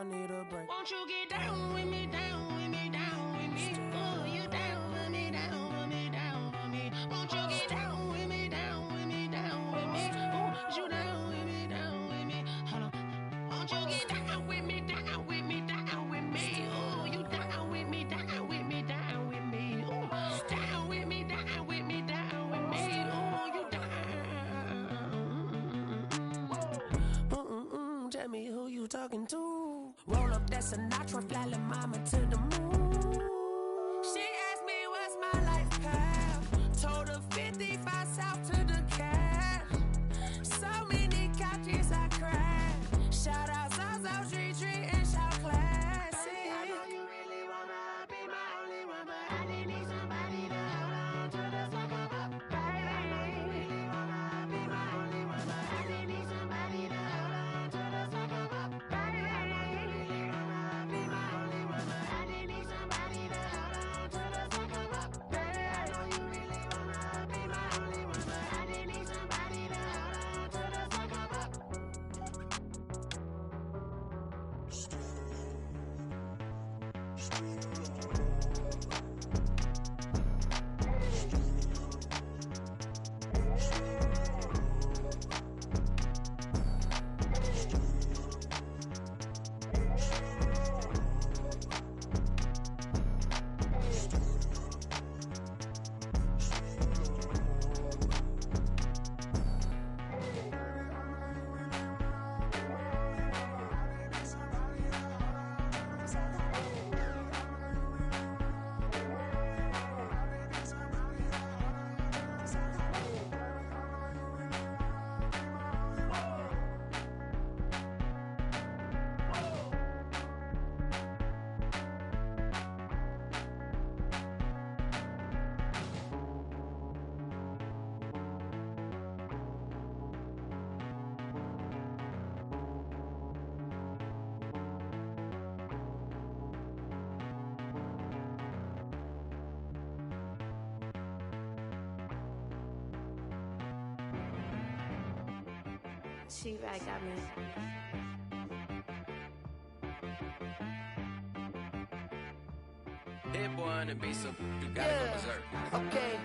need a break. Won't you get down with me, down with me, down with me? Oh, you down with me, down with me, down with me. Won't you get down with me, down with me, down with me? Oh, you down with me, down with me? Hold on. Won't you get down with me, down with me, down with me? Oh, you down with me, down with me, down with me? Oh, down with me, down with me, down with me? Oh, you down. Tell me who you talking to. Roll up that Sinatra, fly la mama to the moon. She asked me what's my life path. Told her 55 south to the cab. So many couches I cried. Shout out jsales3's and shout classic. I know you really wanna be my only one, but I didn't need somebody to hold on to the second up, baby. I know you really wanna be my only one, but I didn't need somebody to hold on to the second up, baby. I know you really wanna be my only one, but I didn't need somebody to hold on to the second up, baby. I know you really wanna be my only one, but I didn't need somebody to hold on to the second up. She right got me. Hit boy on the beat, so you gotta go berserk. Okay.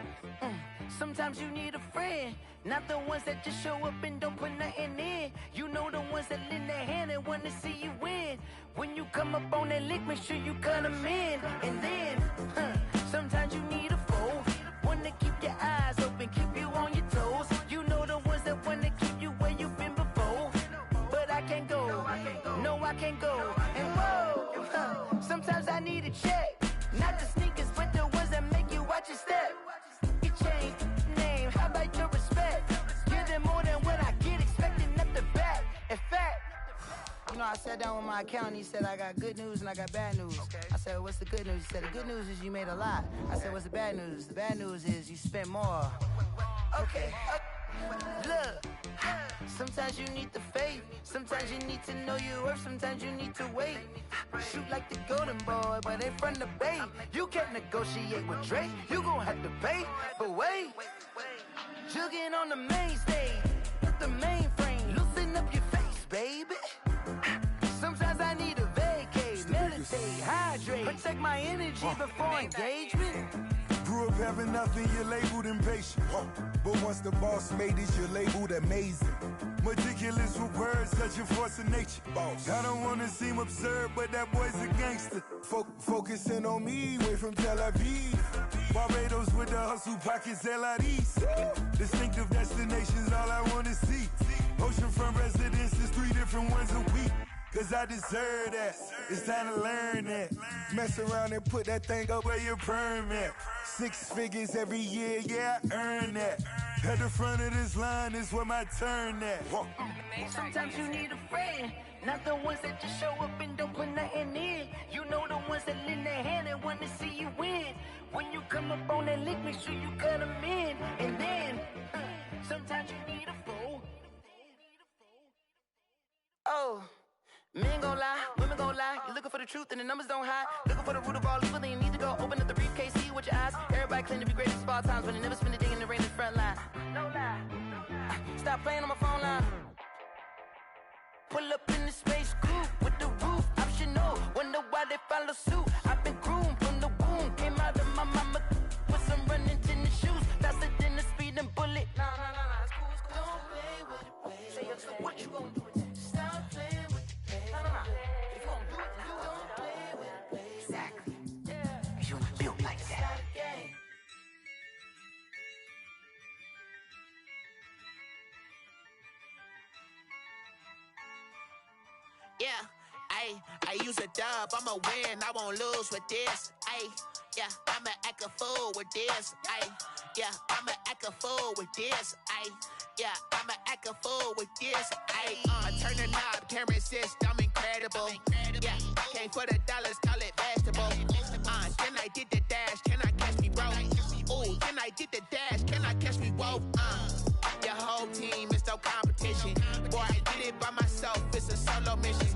Sometimes you need a friend, not the ones that just show up and don't put nothing in. You know the ones that lend their hand and want to see you win. When you come up on that lick, make sure you cut them in. And then, sometimes you need a foe, one to keep your eyes open, keep you on your toes. You know the ones that want to keep you where you've been before. But I can't go, no I can't go. And whoa, sometimes I need a check, not the sneakers, but the ones that make you watch your step. You change name, how about your respect? Give them more than what I get, expecting at the back. In fact, you know, I sat down with my accountant, he said I got good news and I got bad news. I said, what's the good news? He said, the good news is you made a lot. I said, what's the bad news? The bad news is you spent more. Okay, look, sometimes you need the faith, sometimes you need to know your worth, sometimes you need to wait. Shoot like the golden boy, but in front of Bay, you can't negotiate with Drake, you gon' have to pay, but wait. Jugging on the main stage, with the mainframe, loosen up your face, baby. Sometimes I need a vacate, meditate, hydrate, protect my energy before engagement. Grew up having nothing, you're labeled impatient. But once the boss made it, you're labeled amazing. Meticulous with words, such a force of nature. I don't wanna seem absurd, but that boy's a gangster. Focusing on me, way from Tel Aviv. Barbados with the hustle pockets, jsales3's. Distinctive destinations, all I wanna see. Oceanfront residences, 3 different ones a week. Cause I deserve that, it's time to learn that. Mess around and put that thing up where your perm at. 6 figures every year, yeah, I earn that. At the front of this line is where my turn at. Sometimes you need a friend, not the ones that just show up and don't put nothing in. You know the ones that lend their hand and want to see you win. When you come up on that lick, make sure you cut them in. And then, sometimes you need a fool. Oh. Men gon' lie, women gon' lie. You're looking for the truth and the numbers don't hide. Looking for the root of all evil, then you need to go open up the briefcase, see with your eyes. Everybody claim to be greatest of all times, but they never spend a day in the rain in the front line. No lie. Stop playing on my phone line. Pull up in the space coupe with the roof. I'm why they follow suit. I've been groomed from the womb. Came out of my mama with some running tennis shoes. Faster than a speeding bullet. No, it's cool. Don't play with it, play with it. What you gonna do with that? Stop playing with it, play with it. If you gonna do it, then don't play with it, play with it. Exactly. Yeah. You was built like that. Yeah, I use a dub, I'ma win, I won't lose with this. Yeah, I'ma act a fool with this. Yeah, I'ma act a fool with this. Yeah, I'ma act a fool with this. Turn the knob, camera assist, I'm incredible. Yeah, came for the dollars, call it vegetable. Then I did the dash, can I catch me, bro? Ooh, then I did the dash, can I catch me, whoa? Your whole team is no competition. Boy, I did it by myself, it's a solo mission.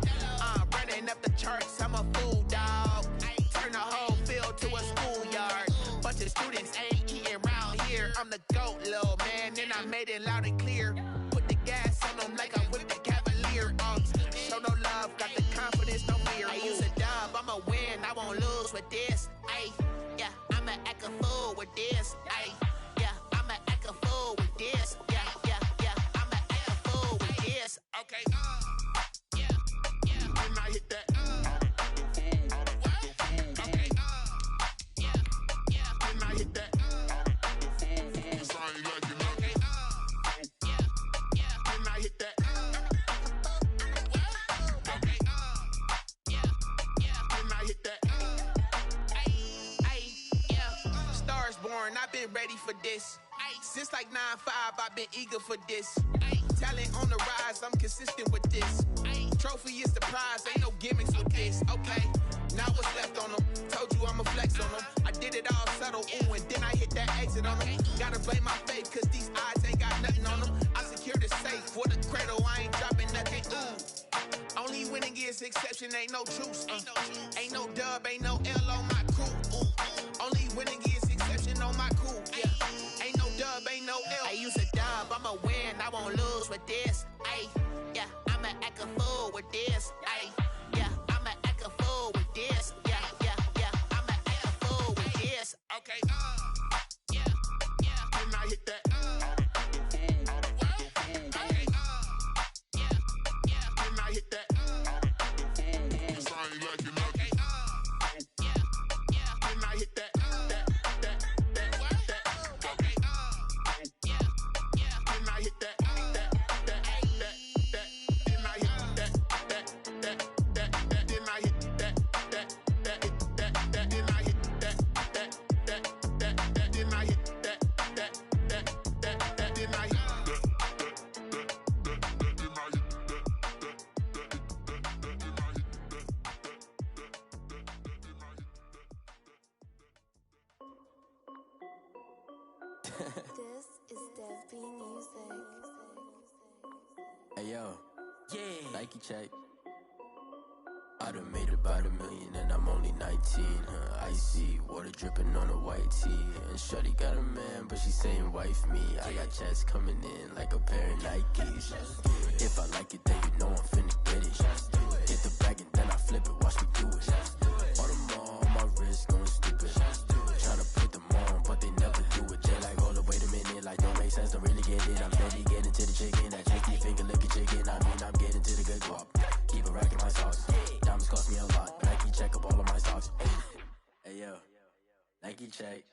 Running up the charts, I'm a fool, dog. Turn the whole field to a schoolyard. Bunch of students ain't eating round here. I'm the GOAT, little man, and I made it loud and clear. Put the gas on them like I'm with the Cavalier. Show no love, got the confidence, no fear. I use a dub, I'ma win, I won't lose with this. Yeah, I'ma act a fool with this. Yeah, I'ma act a fool with this. Yeah, I'ma act a fool with this. Okay, and I hit that. Okay, and I hit that. Sorry, like you know. And I hit that. Okay, and I hit that. Stars born, I've been ready for this. Since like 9-5, I've been eager for this. Talent on the rise, I'm consistent with this. Trophy is the prize, ain't no gimmicks with this. Okay, now what's left on them? Told you I'ma flex on them. I did it all subtle, ooh, and then I hit that exit on them. Gotta blame my faith, cause these eyes ain't got nothing on them. I secured the safe for the cradle, I ain't dropping nothing, ooh. Only winning is exception, ain't no truce. Ain't no dub, ain't no L on my crew, ooh. Only winning is exception on my crew, yeah. Ain't no dub, ain't no L. I use a dub, I'ma win, I won't lose with this. Yeah, I'ma act a fool with this. Yeah, I'ma act a fool with this. Yeah, I'ma act a fool with this. Okay, and I hit that. Okay, and I hit that. Sorry, like you know. And I hit that. Okay, and I hit that. This is Dev B Music. Hey yo, yeah, Nike check. I done made about $1 million and I'm only 19. Icy water dripping on a white tee. And shorty got a man, but she saying wife me. I got checks coming in like a pair of Nikes. If I like it, then you know I'm finna get it. Get the bag and then I flip it, watch me do it. On them all, on my wrist going stupid. Tryna put them on, but they never do it. They like, hold up, wait a minute, like don't make sense, don't really get it. I'm steady getting to the chicken, that chicky finger licking chicken. I mean, I'm getting to the good guap. Keep a rack in my sauce. Diamonds cost me a lot. Nike check up all of my stocks. Hey yo, Nike check.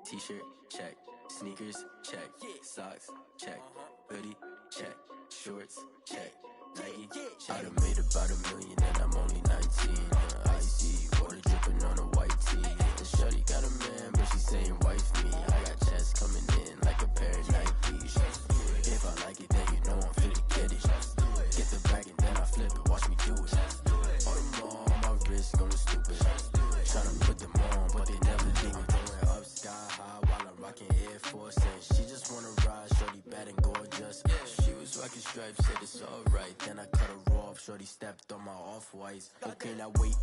T-shirt check. Sneakers check. Socks check. Hoodie check. Shorts check. Nike I done made about $1 million and I'm only 19. Icy water dripping on a white tee. And shorty got a man, but she saying wife me. I got checks coming in like a pair of Nikes. If I like it, then you know I'm finna get it. Get the bag and then I flip it, watch me do it. On them all, on my wrist going stupid. Tryna put them on, but they never do it. Going up sky high while I'm rocking Air Force. And she just wanna ride, shorty bad and gorgeous. She was rocking stripes, said it's alright. Then I cut her off, shorty stepped on my off-whites. Okay, now wait.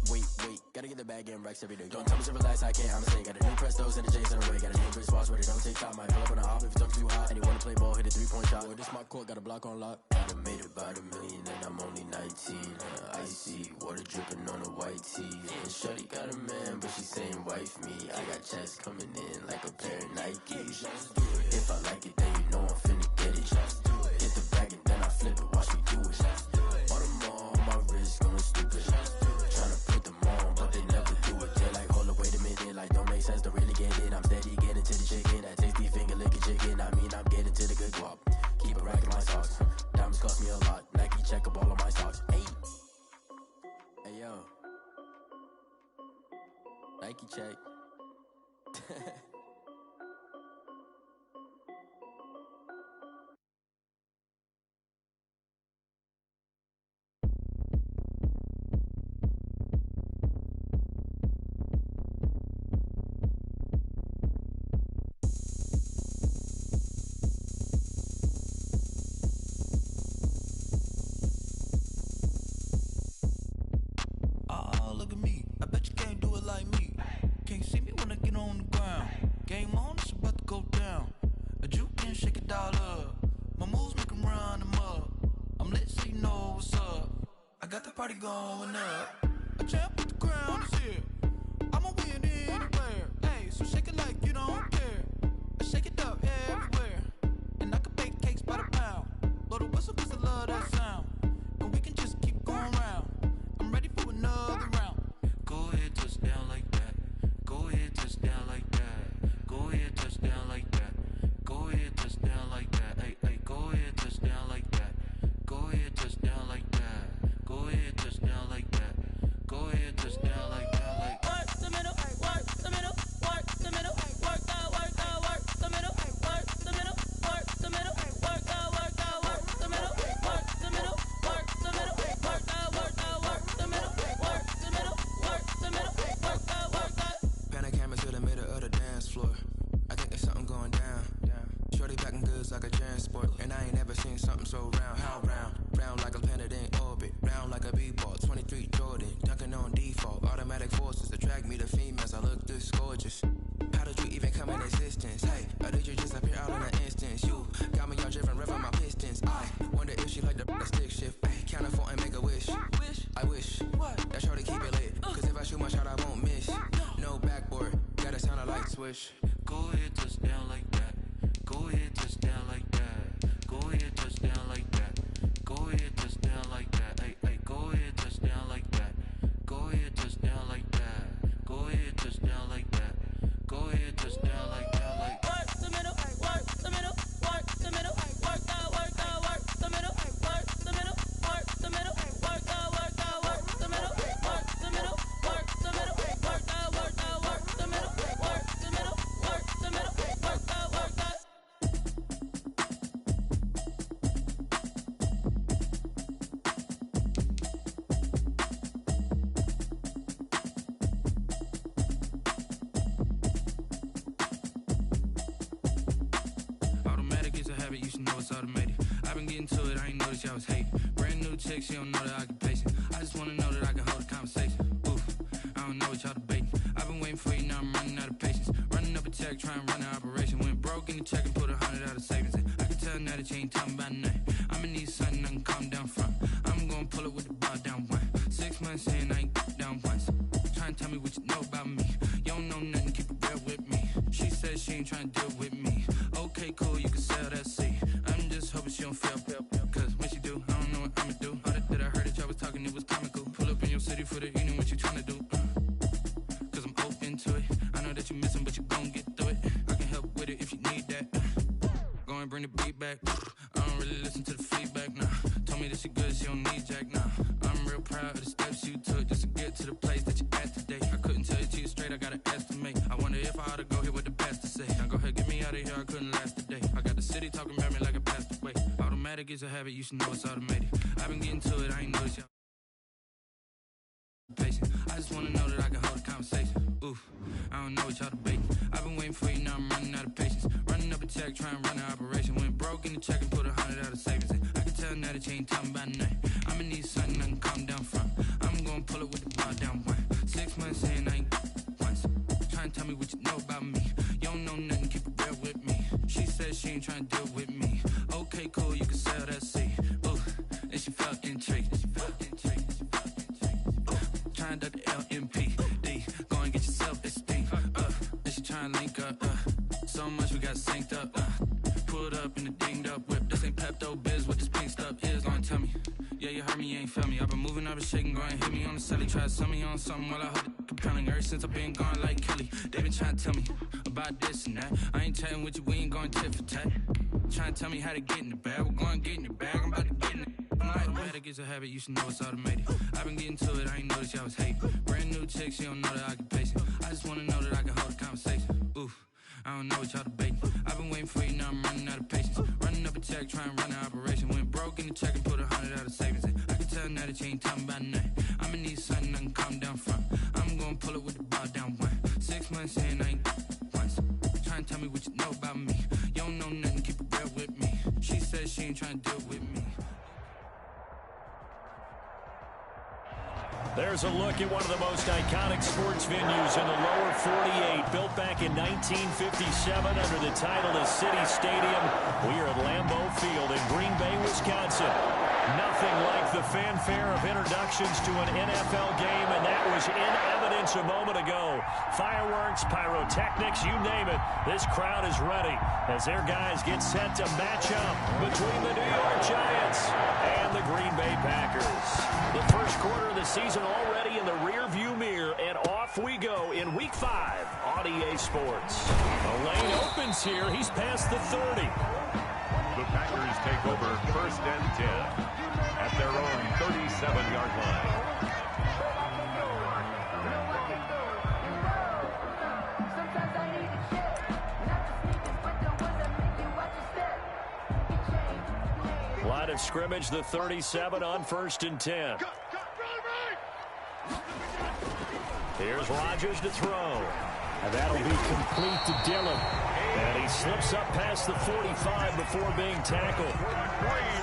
Gotta get the bag and racks every day. Don't tell me to relax, I can't, I'ma say. Got a new Prestos and the J's in the way. Got a new Chris Foss with it, don't take time. Might pull up on a hop if it's talking too hot. And you wanna play ball, hit a 3-point shot. Boy, this my court, got a block on lock. I done made about $1 million and I'm only 19. Icy, water dripping on a white tee. And Shorty got a man, but she saying wife me. I got checks coming in like a pair of Nikes. If I like it, then you know I'm finna get it. Get the bag and then I flip it, watch me do it. On them all, my wrist going stupid. Tryna put them on, but they never do it. They're like, hold up, wait a minute, like don't make sense to really get it. I'm steady getting to the chicken, that tasty finger licking chicken. I mean, I'm getting to the good guap. Keep it racking my socks. Diamonds cost me a lot. Nike check up all of my stocks. Hey yo, Nike check. Look at me, I bet you can't do it like me. Can't see me when I get on the ground. Game on, it's about to go down. A juke and shake it all up. My moves make 'em run them up. I'm lit so you know what's up. I got the party going up. A champ with the crown is here. I'ma win anywhere. Hey, so shake it like you don't care. I shake it up everywhere. And I can bake cakes by the pound. Blow the whistle 'cause I love that sound. And we can just keep going round. I'm ready for another round. Go ahead, touch down like that. Go ahead, touch down like that. Go ahead, touch down like that. Go ahead, touch down like that. Hey, go ahead, touch down like that. Go ahead, touch down like that. Go ahead, touch down like that. Go ahead, touch down like that. Like work the middle, work the middle, work the middle, work that, work the middle, work the middle, work the middle, work that, work the middle, work the middle, work the middle, work that, work the middle, work the middle, work the middle, work that. Pan a camera to the middle of the dance floor. I think there's something going down. Shorty packing goods like a transport, and I ain't never seen something so round. How round? Round like a planet in orbit, round like a b-ball. 23 Jordan, dunking on default. Automatic forces attract me to females. I look this gorgeous. How did you even come in existence? Hey, or did you just appear out in an instance? You got me all driven, revving my pistons. I wonder if she like the stick shift. Ay, count a 4 and make a wish. I wish that shorty keep it lit. 'Cause if I shoot my shot, I won't miss. No backboard, gotta sound a light switch. Go ahead, touch down like that. Go ahead, touch down like that. Go ahead, touch down like that. Go ahead, touch down like that. Hey, go ahead, touch down like that. Go ahead, touch down like that. Go ahead, touch down like that. Go ahead, touch down like that. Like work the middle, work the middle, work the middle, work that, work the middle, work the middle, work the middle, work that, work the middle, work the middle, work the middle, work that, work the middle, work the middle, work the middle, work that, work that. Automatic is a habit, you should know it's automated. I've been getting to it, I ain't noticed y'all was hating. Brand new chick, she don't know the occupation. I just wanna know that I can hold a conversation. Oof, I don't know what y'all debating. I've been waiting for you, now I'm running out of patience. Running up a check, trying to run an operation. Went broke in the check and put 100 out of savings in. I can tell now that you ain't talking about nothing. I'ma need something I can calm down from. I'm gonna pull it with the bar down one. 6 months in, I ain't down once. Trying to tell me what you know about me. You don't know nothing, keep it real with me. She said she ain't trying to deal with me. Okay, cool, you can sell that seat. I'm just hoping she don't fail. Cause when she do, I don't know what I'ma do. All that I heard that y'all was talking, it was comical. Pull up in your city for the evening, what you tryna do? Cause I'm open to it. I know that you missing, but you gon' get through it. I can help with it if you need that. Go and bring the beat back. I don't really listen to the feedback, nah. Told me that she good, she don't need jack, nah. I'm real proud of the steps you took just to get to the place that you at today. I couldn't tell you to you straight, I gotta estimate. I wonder if I ought to go here with the best to say. Now go ahead, get me out of here, I couldn't last today. I got the city talking about me like I passed away. Automatic is a habit, you should know it's automated. I've been getting to it, I ain't noticed y'all patient. I just wanna know that I can hold a conversation. Oof, I don't know what y'all debating. I've been waiting for you, now I'm running out of patience. Running up a check, trying to run an operation. Went broke in the check and put 100 out of savings in. I can tell now that you ain't talking about nothing. I'ma need something I can calm down from. I'm gonna pull it with the ball down one. 6 months in, I ain't once. Trying to tell me what you know about me. You don't know nothing, keep it real with me. She said she ain't trying to deal with me. Okay, cool, you can sell that seat. Ooh, and she felt intrigued. Trying to duck the LMPD. Go and get your self-esteem. And she trying to link up. So much we got synced up. Pulled up in the dinged up whip. This ain't Pepto-Biz, what this pink stuff is. Gonna tell me. Yeah, you heard me, you ain't felt me. I've been moving, I've been shaking, go and hit me on the celly. Try to sell me on something while I hold it compelling. Ever since I've been gone like Kelly, they been trying to tell me about this and that. I ain't chatting with you, we ain't going tit for tat. Trying to tell me how to get in the bag. We're going to get in your bag, I'm about to get in it. I'm automatic, it's a habit, you should know it's automated. I've been getting to it, I ain't noticed y'all was hating. Brand new chick, she don't know that I can pace it. I just wanna know that I can hold a conversation. Oof, I don't know what y'all debating. I've been waiting for you, now I'm running out of patience. Running up a check, trying to run an operation. Went broke in the check and put 100 out of savings in. I can tell now that you ain't talking about nothing. I'ma need something I can calm down from. I'm gonna pull it with the ball down one. 6 months in, I ain't once. Trying to tell me what you know about me. You don't know nothing, keep it real with me. She said she ain't trying to deal with me. There's a look at one of the most iconic sports venues in the lower 48. Built back in 1957 under the title of City Stadium. We are at Lambeau Field in Green Bay, Wisconsin. Nothing like the fanfare of introductions to an NFL game, and that was in evidence a moment ago. Fireworks, pyrotechnics, you name it. This crowd is ready as their guys get set to match up between the New York Giants and the Green Bay Packers. The first quarter of the season already in the rear-view mirror, and off we go in Week 5 on EA Sports. The lane opens here. He's past the 30. The Packers take over 1st and 10 at their own 37-yard line. Line of scrimmage, the 37 on 1st and 10. Here's Rodgers to throw. And that'll be complete to Dillon. And he slips up past the 45 before being tackled.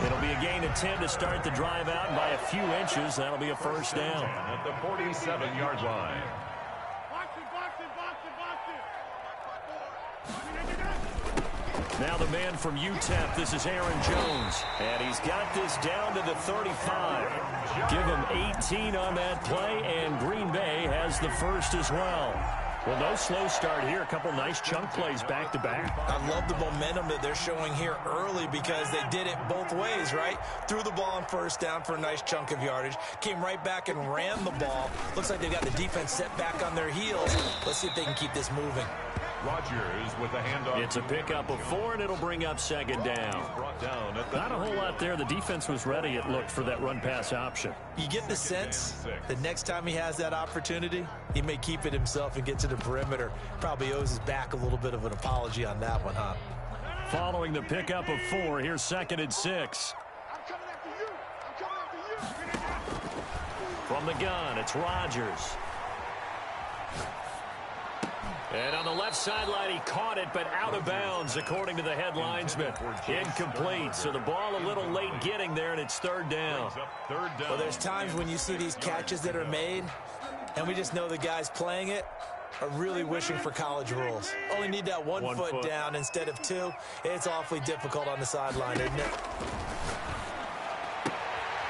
It'll be a gain of 10 to start the drive out, and by a few inches, that'll be a first down. At the 47-yard line. Now the man from UTEP, this is Aaron Jones. And he's got this down to the 35. Give him 18 on that play, and Green Bay has the first as well. Well, no slow start here. A couple nice chunk plays back-to-back. I love the momentum that they're showing here early because they did it both ways, right? Threw the ball on 1st down for a nice chunk of yardage. Came right back and ran the ball. Looks like they've got the defense set back on their heels. Let's see if they can keep this moving. Rodgers with the handoff. It's a pickup of 4, and it'll bring up 2nd down. Not a whole lot there. The defense was ready, it looked, for that run-pass option. You get the sense that next time he has that opportunity, he may keep it himself and get to the perimeter. Probably owes his back a little bit of an apology on that one, huh? Following the pickup of 4, here's 2nd and 6. From the gun, it's Rodgers. And on the left sideline, he caught it, but out of bounds, according to the head linesman. Incomplete, so the ball a little late getting there, and it's 3rd down. Well, there's times when you see these catches that are made, and we just know the guys playing it are really wishing for college rules. Only need that one foot down instead of 2. It's awfully difficult on the sideline, isn't it?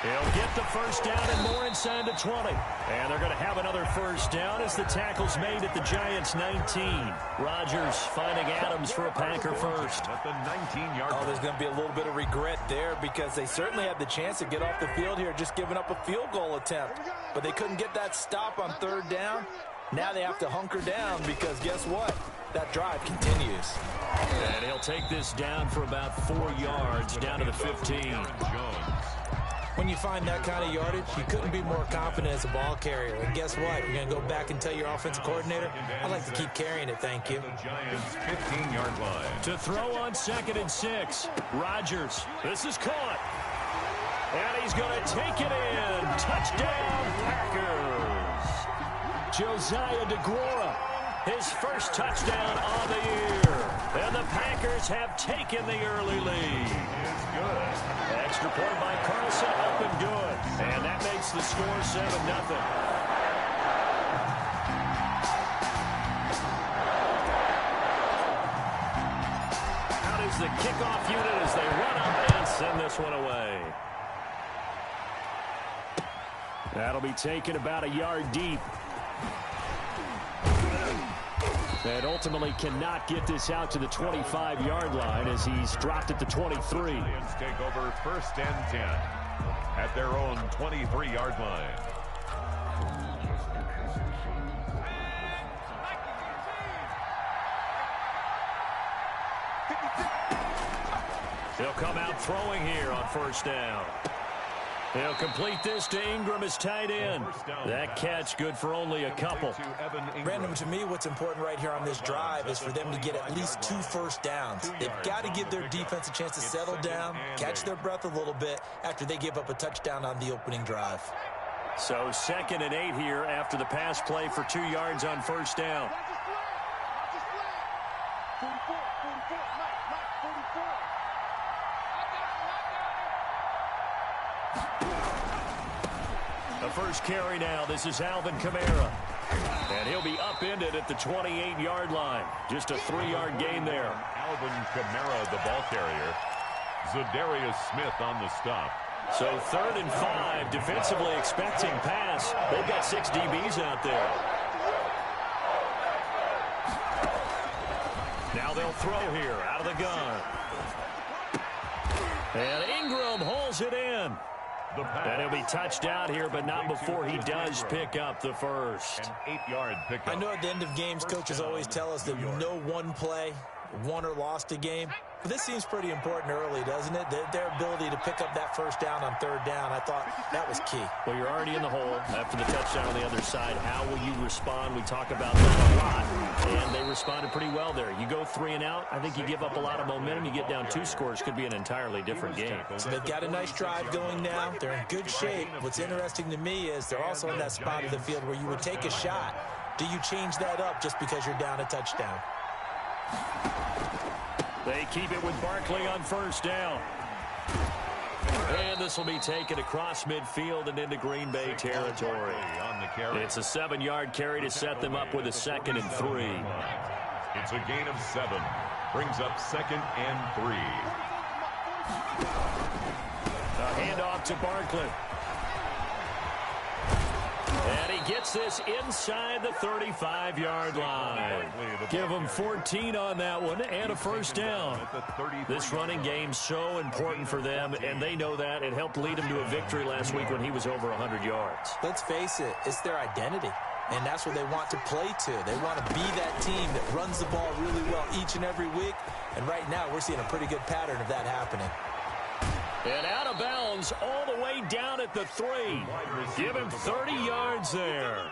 He'll get the first down and more inside the 20. And they're going to have another first down as the tackle's made at the Giants' 19. Rodgers finding Adams for a Packer first. At the 19-yard line. Oh, there's going to be a little bit of regret there because they certainly had the chance to get off the field here, just giving up a field goal attempt. But they couldn't get that stop on 3rd down. Now they have to hunker down because guess what? That drive continues. And he'll take this down for about 4 yards, down to the 15. When you find that kind of yardage, you couldn't be more confident as a ball carrier. And guess what? You're going to go back and tell your offensive coordinator, I'd like to keep carrying it, thank you. The Giants' 15-yard line. To throw on 2nd and 6. Rodgers. This is caught. And he's going to take it in. Touchdown, Packers. Josiah DeGuara, his first touchdown on the year. And the Packers have taken the early lead. Is good. Extra point by Carlson, up and good. And that makes the score 7-0. The kickoff unit as they run up and send this one away. That'll be taken about a yard deep. And ultimately cannot get this out to the 25-yard line as he's dropped at the 23. Lions take over 1st and 10 at their own 23-yard line. He'll come out throwing here on 1st down. He'll complete this to Ingram as tight end. That catch good for only a couple. Brandon, to me, what's important right here on this drive is for them to get at least 2 first downs. They've got to give their defense a chance to settle down, catch their breath a little bit after they give up a touchdown on the opening drive. So 2nd and 8 here after the pass play for 2 yards on 1st down. The first carry now. This is Alvin Kamara. And he'll be upended at the 28-yard line. Just a 3-yard gain there. Alvin Kamara, the ball carrier. Zadarius Smith on the stop. So 3rd and 5, defensively expecting pass. They've got 6 DBs out there. Now they'll throw here out of the gun. And Ingram hauls it in. And he'll be touched out here, but not before he does pick up the first. An 8-yard pickup. I know at the end of games, coaches always tell us that no one play won or lost a game. But this seems pretty important early, doesn't it? Their ability to pick up that 1st down on 3rd down, I thought that was key. Well, you're already in the hole after the touchdown on the other side. How will you respond? We talk about that a lot, and they responded pretty well there. You go 3 and out, I think you give up a lot of momentum. You get down 2 scores, could be an entirely different game. So they've got a nice drive going now. They're in good shape. What's interesting to me is they're also in that spot of the field where you would take a shot. Do you change that up just because you're down a touchdown? They keep it with Barkley on 1st down. And this will be taken across midfield and into Green Bay territory. It's a 7-yard carry to set them up with a 2nd and 3. It's a gain of 7. Brings up 2nd and 3. A handoff to Barkley. And he gets this inside the 35-yard line. Give him 14 on that one and a 1st down. This running game so important for them, and they know that. It helped lead him to a victory last week when he was over 100 yards. Let's face it, it's their identity, and that's what they want to play to. They want to be that team that runs the ball really well each and every week, and right now we're seeing a pretty good pattern of that happening. And out of bounds all the way down at the 3. Give him 30 yards there.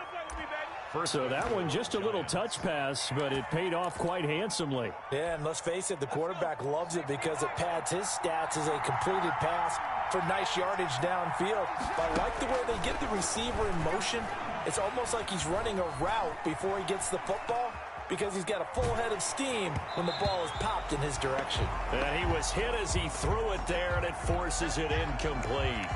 So that one just a little touch pass, but it paid off quite handsomely. Yeah, and let's face it, the quarterback loves it because it pads his stats as a completed pass for nice yardage downfield. But I like the way they get the receiver in motion. It's almost like he's running a route before he gets the football, because he's got a full head of steam when the ball is popped in his direction. And he was hit as he threw it there, and it forces it incomplete.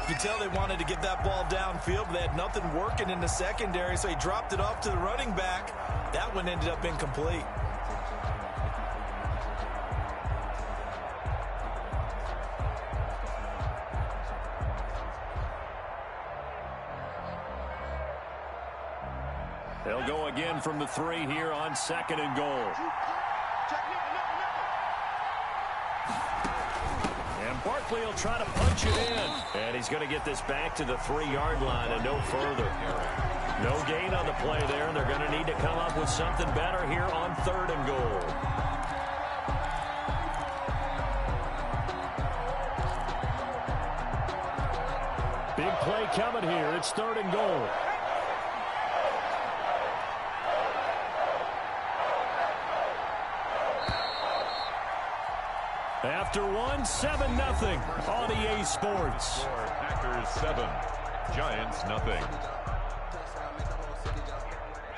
You can tell they wanted to get that ball downfield, but they had nothing working in the secondary, so he dropped it off to the running back. That one ended up incomplete. They'll go again from the 3 here on 2nd and goal. And Barkley will try to punch it in. And he's going to get this back to the 3-yard line and no further. No gain on the play there, and they're going to need to come up with something better here on 3rd and goal. Big play coming here. It's 3rd and goal. After 7-0 on EA Sports. Packers 7, Giants nothing.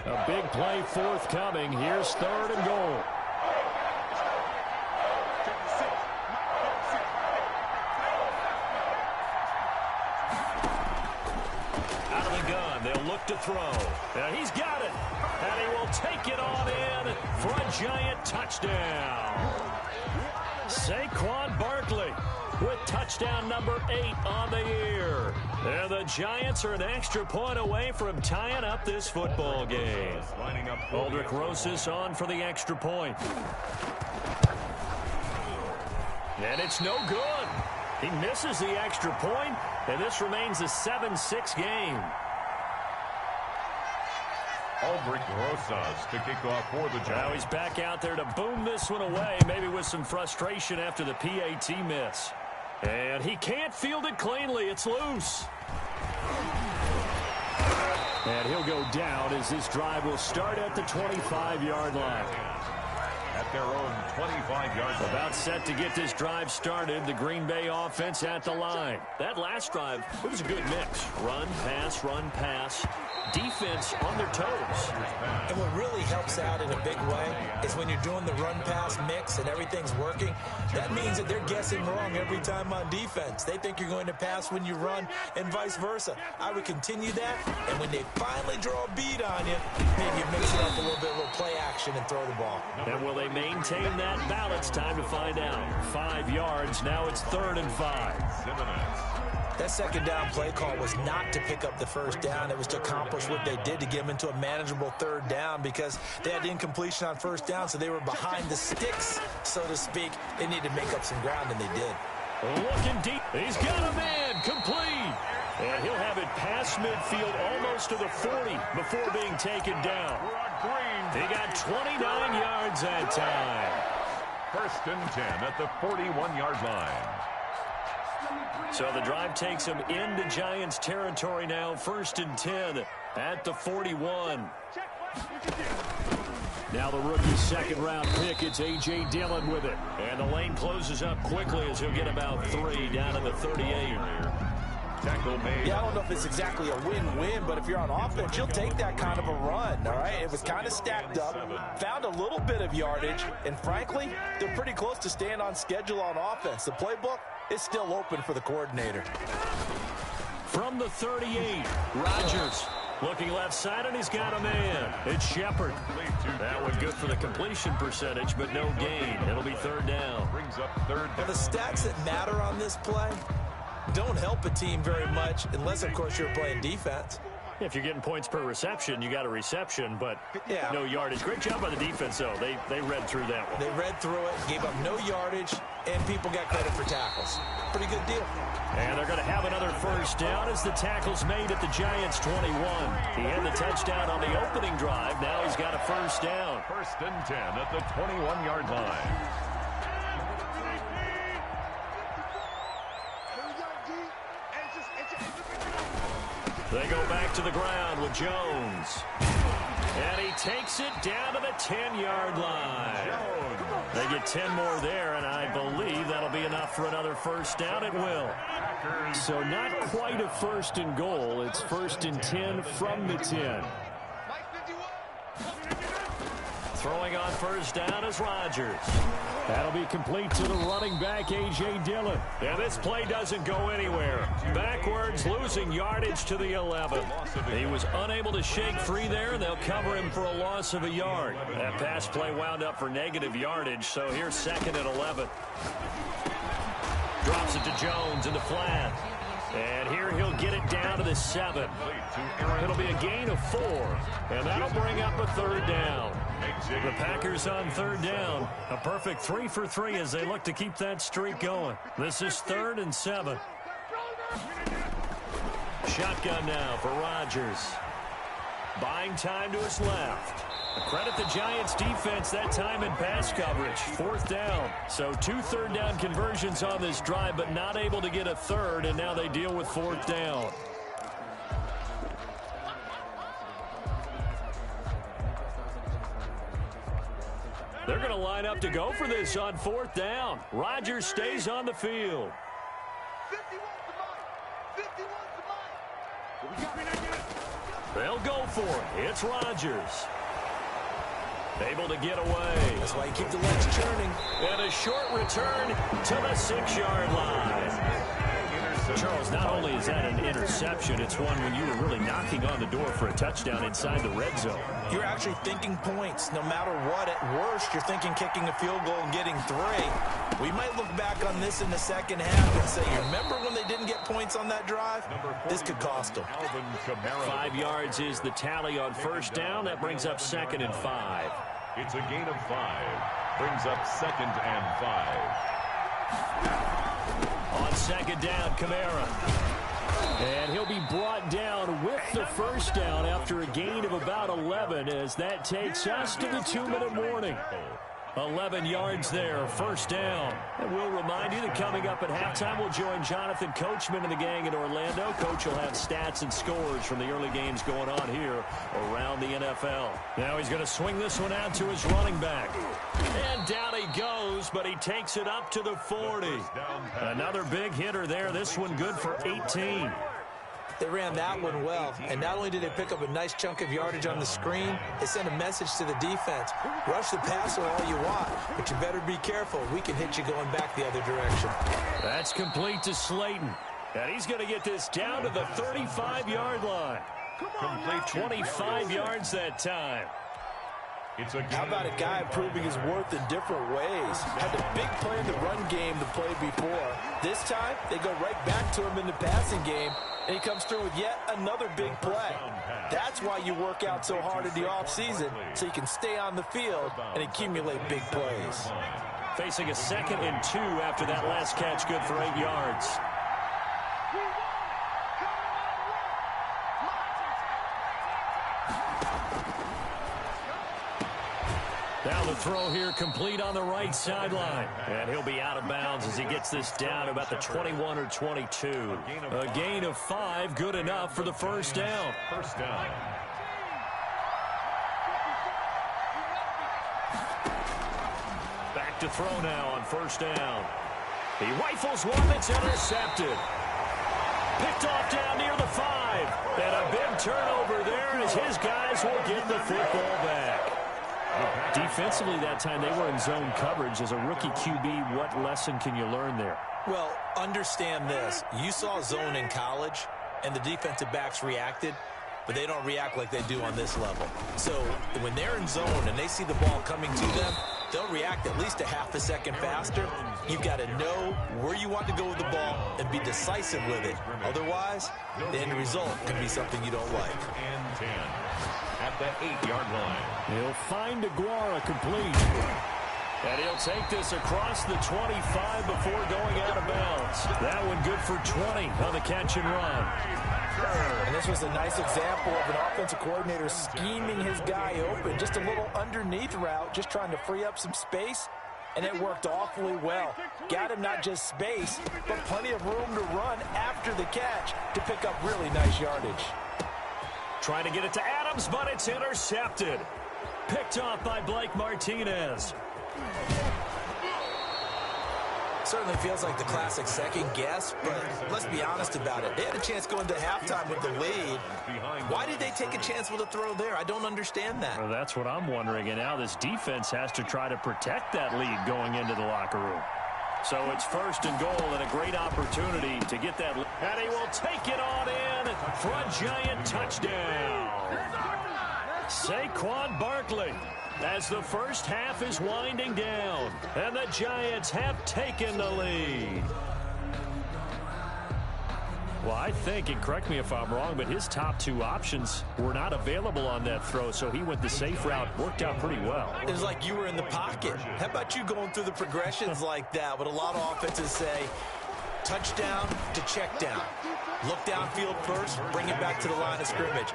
A big play forthcoming. Here's 3rd and goal. back to throw. And he's got it. And he will take it on in for a Giant touchdown. Saquon Barkley with touchdown number 8 on the year. And the Giants are an extra point away from tying up this football game. Aldrich Rosas on for the extra point. And it's no good. He misses the extra point, and this remains a 7-6 game. Aldrich Rosas to kick off for the Giants. Now he's back out there to boom this one away, maybe with some frustration after the PAT miss. And he can't field it cleanly. It's loose. And he'll go down as this drive will start at the 25-yard line. At their own 25-yard line. About set to get this drive started. The Green Bay offense at the line. That last drive, it was a good mix. Run, pass, defense on their toes. And what really helps out in a big way is when you're doing the run-pass mix and everything's working, that means that they're guessing wrong every time on defense. They think you're going to pass when you run and vice versa. I would continue that, and when they finally draw a bead on you, maybe you mix it up a little bit, a little play action and throw the ball. And will they maintain that balance? Time to find out. 5 yards. Now it's 3rd and 5. That second down play call was not to pick up the first down. It was to accomplish what they did, to get them into a manageable 3rd down, because they had incompletion on 1st down, so they were behind the sticks, so to speak. They needed to make up some ground, and they did. Looking deep. He's got a man. Complete. And he'll have it past midfield almost to the 40 before being taken down. He got 29 yards that time. 1st and 10 at the 41-yard line. So the drive takes him into Giants territory now. 1st and 10 at the 41. Now the rookie 2nd-round pick, it's A.J. Dillon with it. And the lane closes up quickly as he'll get about 3 down to the 38. Tackle made. Yeah, I don't know if it's exactly a win-win, but if you're on offense, you'll take that kind of a run, all right? It was kind of stacked up, found a little bit of yardage, and frankly, they're pretty close to staying on schedule on offense. The playbook is still open for the coordinator. From the 38, Rodgers looking left side, and he's got a man. It's Shepard. That one good for the completion percentage, but no gain. It'll be 3rd down. Brings up 3rd down. Now, the stats that matter on this play don't help a team very much unless, of course, you're playing defense. If you're getting points per reception, you got a reception, but no yardage. Great job by the defense, though. They read through that one. They read through it, gave up no yardage, and people got credit for tackles. Pretty good deal. And they're going to have another 1st down as the tackle's made at the Giants' 21. He had the touchdown on the opening drive. Now he's got a 1st down. 1st and 10 at the 21-yard line. They go back to the ground with Jones. And he takes it down to the 10-yard line. They get 10 more there, and I believe that'll be enough for another 1st down. It will. So not quite a 1st and goal. It's 1st and 10 from the 10. Throwing on 1st down is Rodgers. That'll be complete to the running back, A.J. Dillon. And this play doesn't go anywhere. Backwards, losing yardage to the 11. He was unable to shake free there. They'll cover him for a loss of a yard. That pass play wound up for negative yardage, so here's 2nd and 11. Drops it to Jones in the flat. And here he'll get it down to the 7. It'll be a gain of 4. And that'll bring up a 3rd down. The Packers on 3rd down. A perfect 3 for 3 as they look to keep that streak going. This is 3rd and 7. Shotgun now for Rodgers. Buying time to his left. Credit the Giants defense that time in pass coverage. 4th down. So 2 3rd down conversions on this drive, but not able to get a 3rd, and now they deal with 4th down. They're going to line up to go for this on 4th down. Rodgers stays on the field. They'll go for it. It's Rodgers. Able to get away. That's why you keep the legs churning. And a short return to the 6-yard line. Charles, not only is that an interception, it's one when you were really knocking on the door for a touchdown inside the red zone. You're actually thinking points. No matter what, at worst, you're thinking kicking a field goal and getting 3. We might look back on this in the second half and say, remember when they didn't get points on that drive? This could cost them. 5 yards is the tally on first down. That brings up 2nd and 5. It's a gain of 5. Brings up 2nd and 5. On 2nd down, Kamara. And he'll be brought down with the first down after a gain of about 11 as that takes us to the 2-minute warning. 11 yards there, first down. And we'll remind you that coming up at halftime, we'll join Jonathan Coachman and the gang in Orlando. Coach will have stats and scores from the early games going on here around the NFL. Now he's going to swing this one out to his running back. And down he goes, but he takes it up to the 40. Another big hitter there. This one good for 18. They ran that one well, and not only did they pick up a nice chunk of yardage on the screen, they sent a message to the defense. Rush the passer all you want, but you better be careful. We can hit you going back the other direction. That's complete to Slayton. And he's going to get this down to the 35-yard line. Complete 25 yards that time. How about a guy proving his worth in different ways? Had a big play in the run game to play before. This time, they go right back to him in the passing game, and he comes through with yet another big play. That's why you work out so hard in the offseason, so you can stay on the field and accumulate big plays. Facing a 2nd and 2 after that last catch, good for 8 yards. Now the throw here complete on the right sideline. And he'll be out of bounds as he gets this down about the 21 or 22. A gain of 5, good enough for the first down. First down. Back to throw now on first down. He rifles one that's intercepted. Picked off down near the 5. And a big turnover there as his guys will get the football back. Defensively that time, they were in zone coverage. As a rookie QB, what lesson can you learn there? Well, understand this. You saw zone in college, and the defensive backs reacted, but they don't react like they do on this level. So when they're in zone and they see the ball coming to them, they'll react at least a half a second faster. You've got to know where you want to go with the ball and be decisive with it. Otherwise, the end result can be something you don't like. And 10. At the 8-yard line. He'll find Aguara complete. And he'll take this across the 25 before going out of bounds. That one good for 20 on the catch and run. And this was a nice example of an offensive coordinator scheming his guy open. Just a little underneath route, just trying to free up some space. And it worked awfully well. Got him not just space, but plenty of room to run after the catch to pick up really nice yardage. Trying to get it to Adams, but it's intercepted. Picked off by Blake Martinez. Certainly feels like the classic second guess, but let's be honest about it. They had a chance going to halftime with the lead. Why did they take a chance with a throw there? I don't understand that. Well, that's what I'm wondering. And now this defense has to try to protect that lead going into the locker room. So it's 1st and goal and a great opportunity to get that. And he will take it on in for a giant touchdown. Saquon Barkley as the first half is winding down. And the Giants have taken the lead. Well, I think, and correct me if I'm wrong, but his top 2 options were not available on that throw, so he went the safe route. Worked out pretty well. It was like you were in the pocket. How about you going through the progressions like that? What a lot of offenses say, touchdown to check down. Look downfield first, bring it back to the line of scrimmage.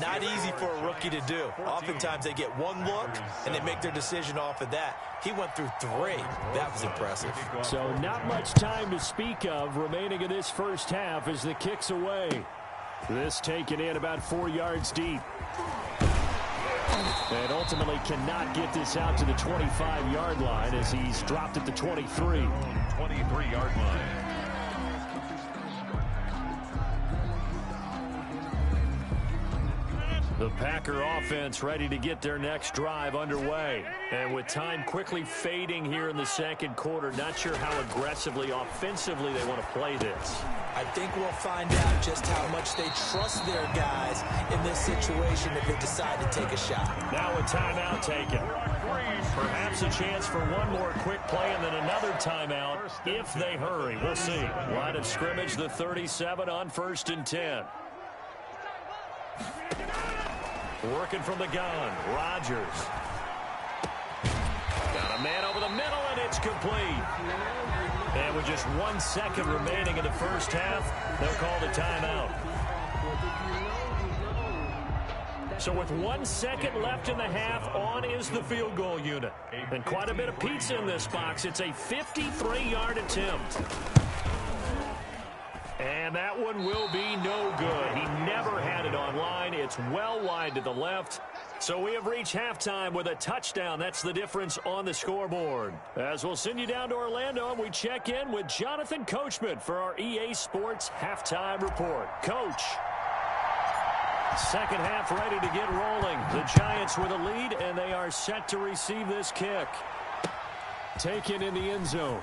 Not easy for a rookie to do. Oftentimes they get one look, and they make their decision off of that. He went through 3. That was impressive. So not much time to speak of remaining in this first half as the kick's away. This taken in about 4 yards deep. And ultimately cannot get this out to the 25-yard line as he's dropped at the 23. 23-yard line. The Packer offense ready to get their next drive underway. And with time quickly fading here in the second quarter, not sure how aggressively, offensively they want to play this. I think we'll find out just how much they trust their guys in this situation if they decide to take a shot. Now a timeout taken. Perhaps a chance for one more quick play and then another timeout if they hurry. We'll see. Line of scrimmage, the 37 on 1st and 10. Working from the gun, Rodgers. Got a man over the middle, and it's complete. And with just 1 second remaining in the first half, they'll call the timeout. So with 1 second left in the half, on is the field goal unit. And quite a bit of pizza in this box. It's a 53-yard attempt. And that one will be no good. He never had it on line. It's well wide to the left. So we have reached halftime with a touchdown. That's the difference on the scoreboard. As we'll send you down to Orlando, and we check in with Jonathan Coachman for our EA Sports Halftime Report. Coach. Second half ready to get rolling. The Giants with a lead, and they are set to receive this kick. Taken in the end zone.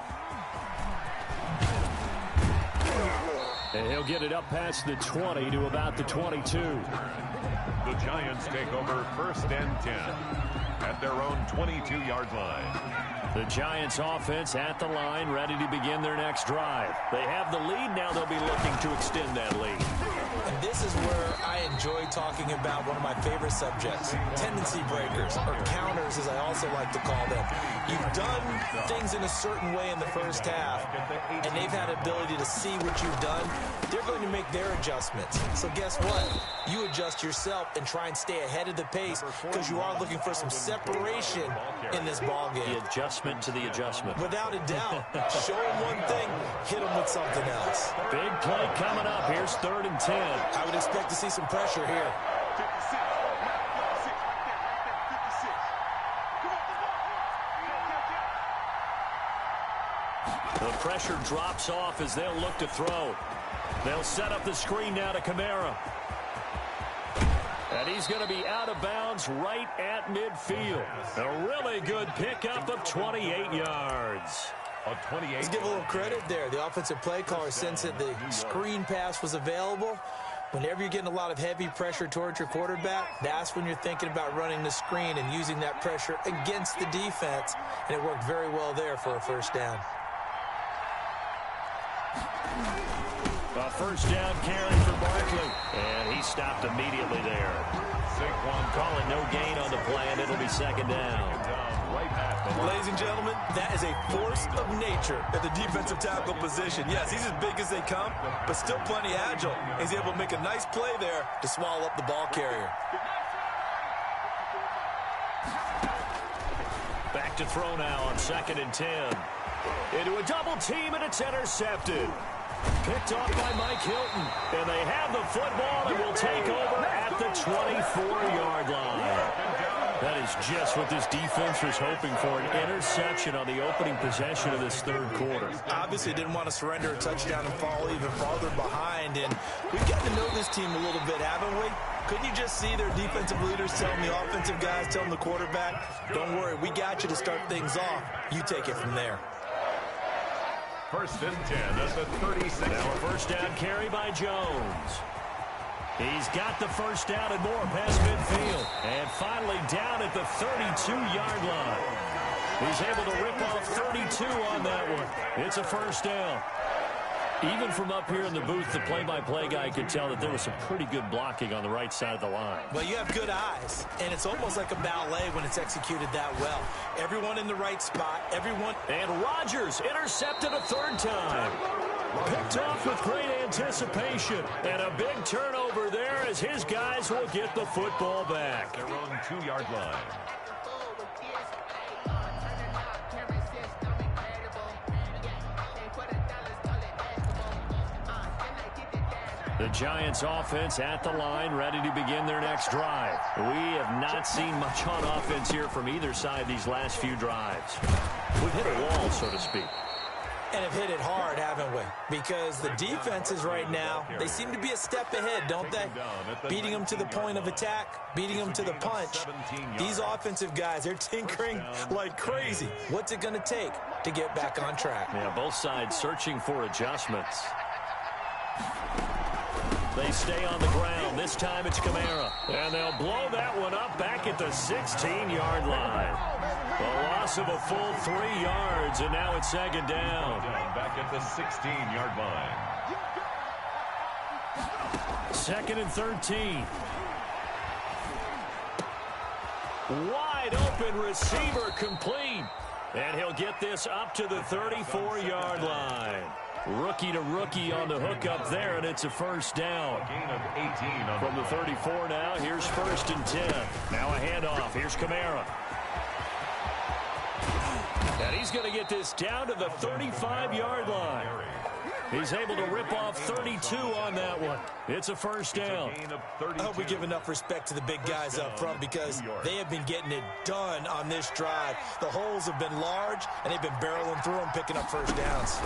And he'll get it up past the 20 to about the 22. The Giants take over 1st and 10 at their own 22-yard line. The Giants offense at the line, ready to begin their next drive. They have the lead. Now they'll be looking to extend that lead. And this is where I enjoy talking about one of my favorite subjects, tendency breakers, or counters as I also like to call them. You've done things in a certain way in the first half, and they've had ability to see what you've done. They're going to make their adjustments. So guess what? You adjust yourself and try and stay ahead of the pace because you are looking for some separation in this ball game. The adjustment to the adjustment. Without a doubt. Show them one thing, hit them with something else. Big play coming up. Here's 3rd and 10. I would expect to see some pressure here. The pressure drops off as they'll look to throw. They'll set up the screen now to Kamara. And he's going to be out of bounds right at midfield. A really good pickup of 28 yards. Let's give a little credit there. The offensive play caller sensed that the screen pass was available. Whenever you're getting a lot of heavy pressure towards your quarterback, that's when you're thinking about running the screen and using that pressure against the defense. And it worked very well there for a first down. A first down carry for Barkley. And he stopped immediately there. Saquon calling no gain on the play, and it'll be 2nd down. Ladies and gentlemen, that is a force of nature at the defensive tackle position. Yes, he's as big as they come, but still plenty agile. He's able to make a nice play there to swallow up the ball carrier. Back to throw now on 2nd and 10. Into a double team, and it's intercepted. Picked off by Mike Hilton. And they have the football and will take over at the 24-yard line. That is just what this defense was hoping for, an interception on the opening possession of this 3rd quarter. Obviously didn't want to surrender a touchdown and fall even farther behind. And we've gotten to know this team a little bit, haven't we? Couldn't you just see their defensive leaders telling the offensive guys, telling the quarterback, don't worry, we got you to start things off. You take it from there. 1st and 10 at the 36. Now a first down carry by Jones. He's got the first down and more past midfield. And finally down at the 32-yard line. He's able to rip off 32 on that one. It's a first down. Even from up here in the booth, the play-by-play guy could tell that there was some pretty good blocking on the right side of the line. Well, you have good eyes, and it's almost like a ballet when it's executed that well. Everyone in the right spot, everyone. And Rodgers intercepted a 3rd time. Picked off with great anticipation. And a big turnover there as his guys will get the football back. Their own 2-yard line. The Giants offense at the line, ready to begin their next drive. We have not seen much on offense here from either side these last few drives. We've hit a wall, so to speak. And have hit it hard, haven't we? Because the defenses right now, they seem to be a step ahead, don't they? Beating them to the point of attack, beating them to the punch. These offensive guys, they're tinkering like crazy. What's it going to take to get back on track? Yeah, both sides searching for adjustments. They stay on the ground. This time it's Kamara. And they'll blow that one up back at the 16-yard line. A loss of a full 3 yards, and now it's second down. Back at the 16-yard line. Second and 13. Wide open receiver complete. And he'll get this up to the 34-yard line. Rookie to rookie on the hook up there, and it's a first down. A gain of 18 from the 34 now. Here's first and 10. Now a handoff. Here's Kamara. And he's going to get this down to the 35-yard line. He's able to rip off 32 on that one. It's a first down. I hope we give enough respect to the big guys up front because they have been getting it done on this drive. The holes have been large, and they've been barreling through them, picking up first downs.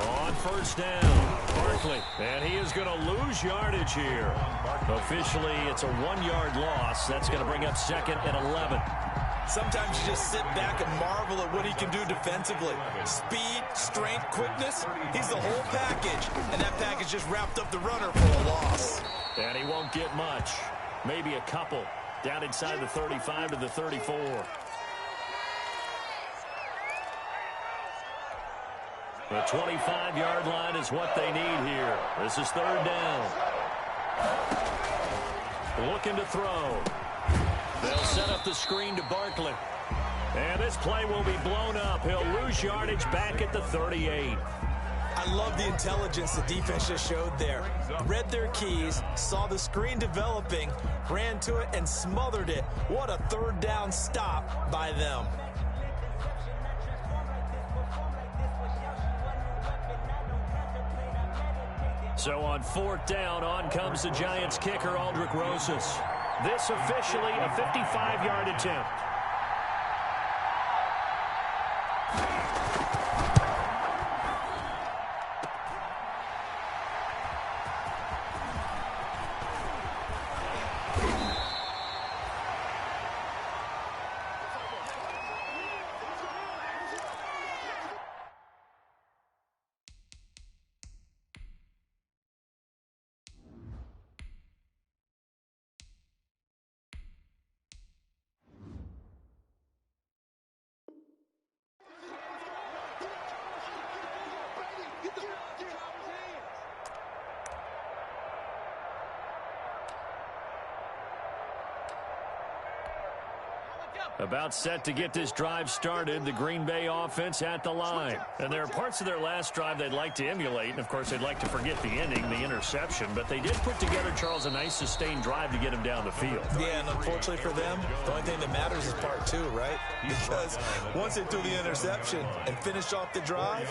On first down, Barkley. And he is going to lose yardage here. Officially, it's a 1-yard loss. That's going to bring up second and 11. Sometimes you just sit back and marvel at what he can do defensively. Speed, strength, quickness, he's the whole package. And that package just wrapped up the runner for a loss. And he won't get much. Maybe a couple. Down inside the 35 to the 34. The 25-yard line is what they need here. This is third down. Looking to throw. They'll set up the screen to Barkley. And this play will be blown up. He'll lose yardage back at the 38. I love the intelligence the defense just showed there. Read their keys, saw the screen developing, ran to it, and smothered it. What a third down stop by them. So on fourth down, on comes the Giants kicker, Aldrich Rosas. This officially a 55-yard attempt. About set to get this drive started, the Green Bay offense at the line. And there are parts of their last drive they'd like to emulate, and of course they'd like to forget the ending, the interception, but they did put together, Charles, a nice sustained drive to get him down the field. Yeah, and unfortunately for them, the only thing that matters is part two, right? Because once they threw the interception and finished off the drive,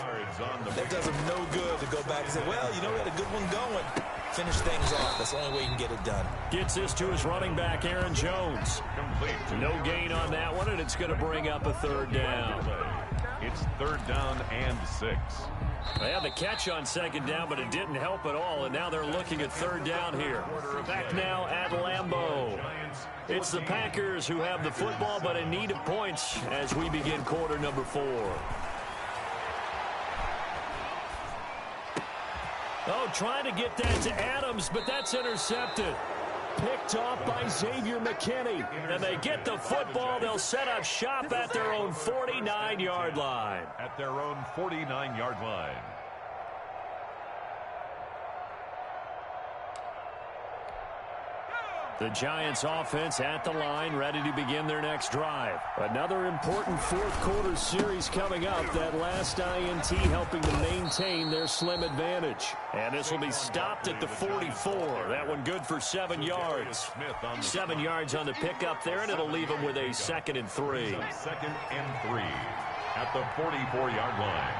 that does them no good to go back and say, well, you know, we had a good one going. Finish things off. That's the only way you can get it done. Gets this to his running back, Aaron Jones. No gain on that one, and it's going to bring up a third down. It's third down and 6. They had the catch on second down, but it didn't help at all, and now they're looking at third down here. Back now at Lambeau. It's the Packers who have the football, but in need of points as we begin quarter number 4. Oh, trying to get that to Adams, but that's intercepted. Picked off by Xavier McKinney. And they get the football. They'll set up shop at their own 49-yard line. At their own 49-yard line. The Giants offense at the line, ready to begin their next drive. Another important fourth quarter series coming up. That last INT helping to maintain their slim advantage. And this will be stopped at the 44. That one good for 7 yards. 7 yards on the pickup there, and it'll leave them with a 2nd and 3. 2nd and 3 at the 44-yard line.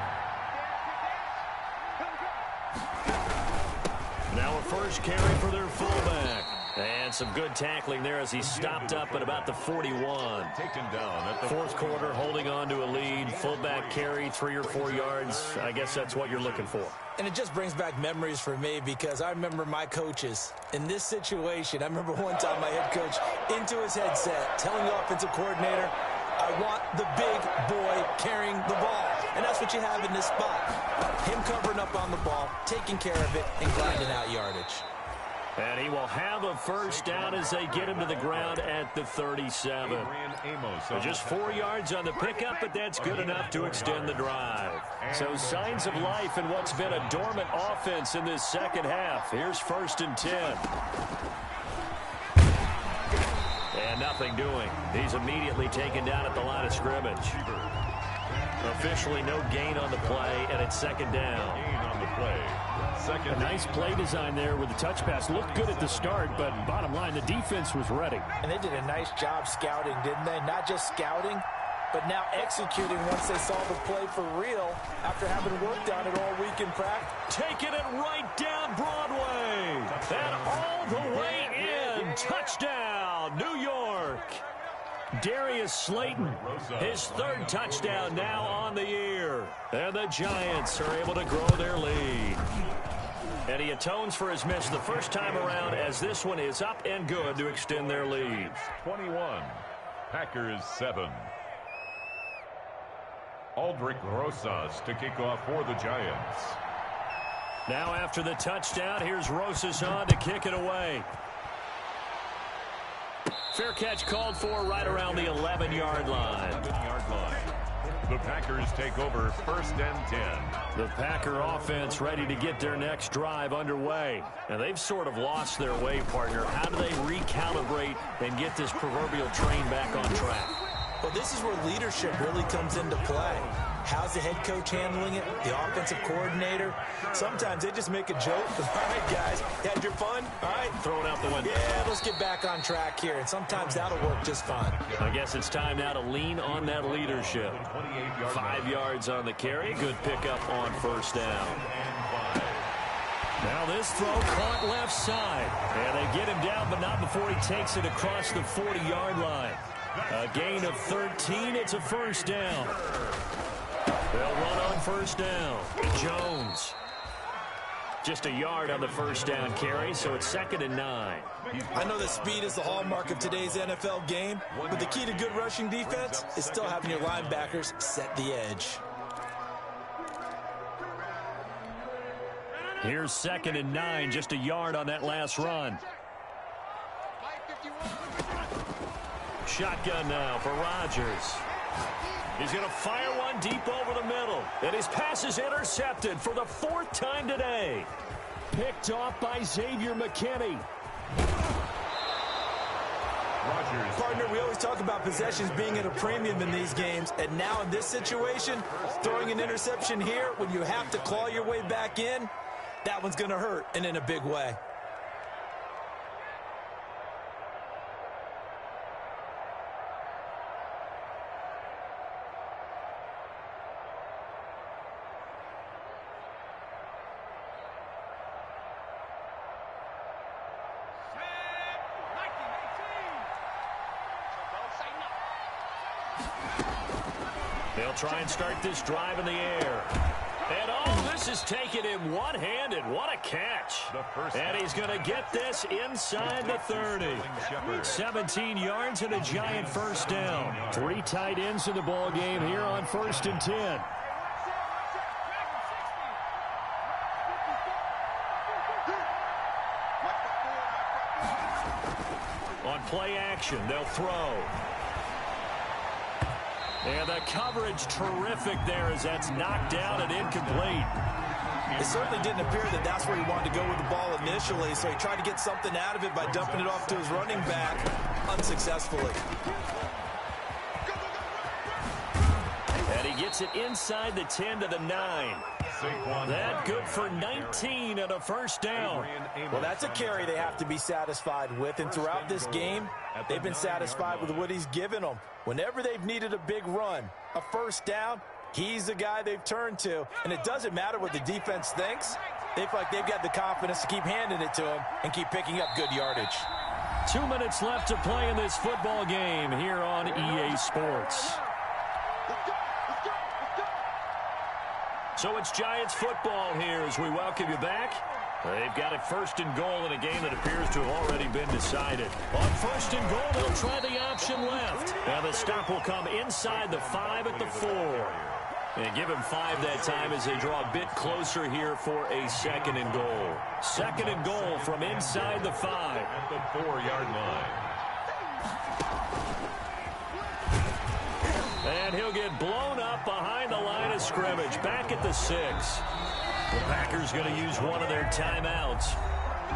Now a first carry for their fullback. And some good tackling there as he stopped up at about the 41. Taken down at the fourth quarter, holding on to a lead. Fullback carry, 3 or 4 yards. I guess that's what you're looking for. And it just brings back memories for me because I remember my coaches in this situation. I remember one time my head coach into his headset telling the offensive coordinator, I want the big boy carrying the ball. And that's what you have in this spot. Him covering up on the ball, taking care of it, and grinding out yardage. And he will have a first down as they get him to the ground at the 37. Just 4 yards on the pickup, but that's good enough to extend the drive. So signs of life in what's been a dormant offense in this second half. Here's 1st and 10. And nothing doing. He's immediately taken down at the line of scrimmage. Officially no gain on the play, and it's 2nd down. Gain on the play. A nice play design there with the touch pass. Looked good at the start, but bottom line, the defense was ready. And they did a nice job scouting, didn't they? Not just scouting, but now executing once they saw the play for real after having worked on it all week in practice. Taking it right down Broadway. And all the way in. Touchdown, New York. Darius Slayton, his 3rd touchdown now on the year. And the Giants are able to grow their lead. And he atones for his miss the first time around as this one is up and good to extend their lead. 21, Packers 7. Aldrich Rosas to kick off for the Giants. Now after the touchdown, here's Rosas on to kick it away. Fair catch called for right around the 11-yard line. 11-yard line. The Packers take over 1st and 10. The Packer offense ready to get their next drive underway. And they've sort of lost their way, partner. How do they recalibrate and get this proverbial train back on track? Well, this is where leadership really comes into play. How's the head coach handling it? The offensive coordinator? Sometimes they just make a joke. All right, guys, you had your fun? All right. Throw it out the window. Yeah, let's get back on track here. And sometimes that'll work just fine. I guess it's time now to lean on that leadership. 5 yards on the carry. Good pickup on 1st down. Now this throw caught left side. And they get him down, but not before he takes it across the 40-yard line. A gain of 13. It's a 1st down. They'll run on 1st down. Jones. Just a yard on the 1st down carry, so it's 2nd and 9. I know that speed is the hallmark of today's NFL game, but the key to good rushing defense is still having your linebackers set the edge. Here's 2nd and 9, just a yard on that last run. Shotgun now for Rodgers. He's going to fire one deep over the middle. And his pass is intercepted for the 4th time today. Picked off by Xavier McKinney. Rodgers. Partner, we always talk about possessions being at a premium in these games. And now in this situation, throwing an interception here when you have to claw your way back in, that one's going to hurt, and in a big way. They'll try and start this drive in the air. And oh, this is taken in one-handed. What a catch. And he's going to get this inside the 30. 17 yards and a giant 1st down. 3 tight ends in the ball game here on 1st and 10. On play action, they'll throw. And the coverage terrific there as that's knocked down and incomplete. It certainly didn't appear that that's where he wanted to go with the ball initially, so he tried to get something out of it by dumping it off to his running back unsuccessfully. And he gets it inside the 10 to the 9. That good for 19 and a 1st down. Well, that's a carry they have to be satisfied with, and throughout this game, they've been satisfied with what he's given them. Whenever they've needed a big run, a 1st down, he's the guy they've turned to. And it doesn't matter what the defense thinks. They feel like they've got the confidence to keep handing it to him and keep picking up good yardage. 2 minutes left to play in this football game here on EA Sports. So it's Giants football here as we welcome you back. They've got it 1st and goal in a game that appears to have already been decided. On 1st and goal, they'll try the option left. Now the stop will come inside the 5 at the 4. And give him 5 that time as they draw a bit closer here for a 2nd and goal. 2nd and goal from inside the 5. At the 4-yard line. And he'll get blown up behind the line of scrimmage. Back at the 6. The Packers going to use one of their timeouts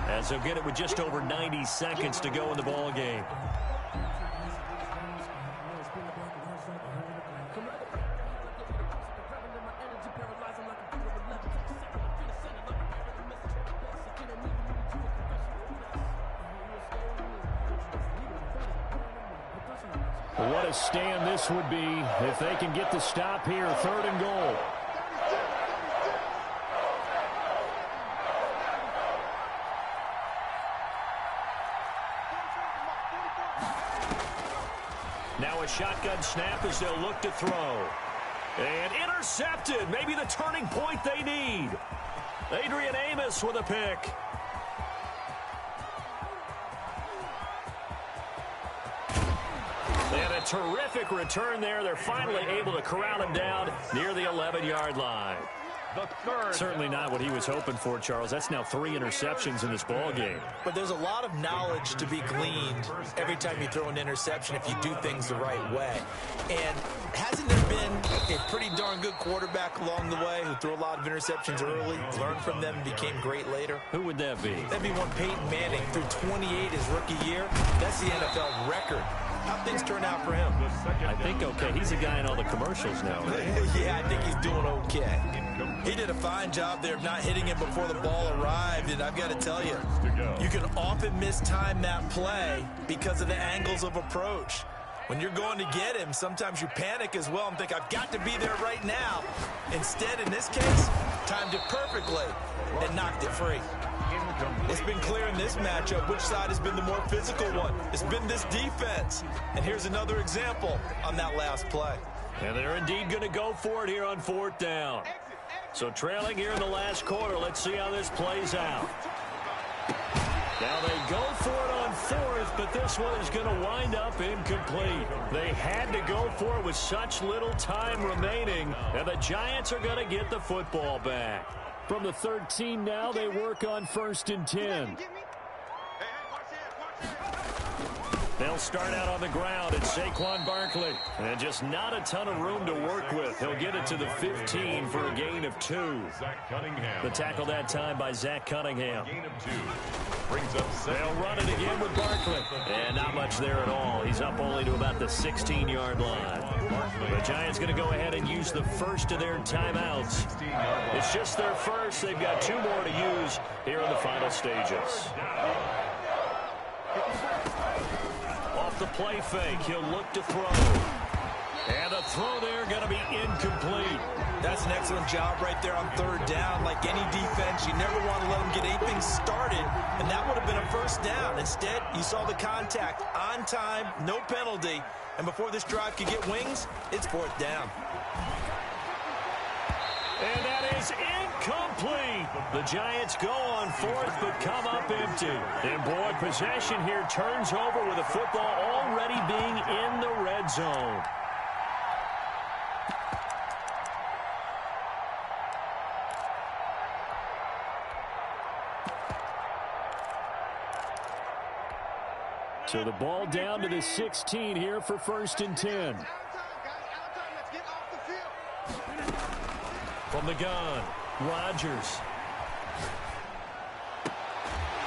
as they'll get it with just over 90 seconds to go in the ball game. What a stand this would be if they can get the stop here. 3rd and goal. Now a shotgun snap as they'll look to throw. And intercepted. Maybe the turning point they need. Adrian Amos with a pick. And a terrific return there. They're finally able to corral him down near the 11-yard line. The 3rd. Certainly not what he was hoping for, Charles. That's now 3 interceptions in this ball game. But there's a lot of knowledge to be gleaned every time you throw an interception if you do things the right way. And hasn't there been a pretty darn good quarterback along the way who threw a lot of interceptions early, learned from them, and became great later? Who would that be? That'd be one Peyton Manning. Threw 28 his rookie year. That's the NFL record. How things turn out for him? I think okay. He's a guy in all the commercials now, right? Yeah, I think he's doing okay. He did a fine job there of not hitting him before the ball arrived, and I've got to tell you, you can often mistime that play because of the angles of approach. When you're going to get him, sometimes you panic as well and think, I've got to be there right now. Instead, in this case, timed it perfectly and knocked it free. It's been clear in this matchup which side has been the more physical one. It's been this defense. And here's another example on that last play. And they're indeed going to go for it here on 4th down. So trailing here in the last quarter. Let's see how this plays out. Now they go for it on 4th, but this one is going to wind up incomplete. They had to go for it with such little time remaining, and the Giants are going to get the football back. From the 13 now, they work on 1st and 10. They'll start out on the ground at Saquon Barkley. And just not a ton of room to work with. He'll get it to the 15 for a gain of 2. The tackle that time by Zach Cunningham. Gain of 2. Brings up 7. They'll run it again with Barkley. And not much there at all. He's up only to about the 16-yard line. The Giants going to go ahead and use the first of their timeouts. It's just their first. They've got 2 more to use here in the final stages. Off the play fake, he'll look to throw. And a throw there going to be incomplete. That's an excellent job right there on 3rd down. Like any defense, you never want to let them get anything started, and that would have been a 1st down. Instead, you saw the contact on time, no penalty, and before this drive could get wings, it's 4th down. And that is incomplete. The Giants go on 4th, but come up empty. And boy, possession here turns over with the football already being in the red zone. So the ball down to the 16 here for 1st and 10. From the gun, Rodgers.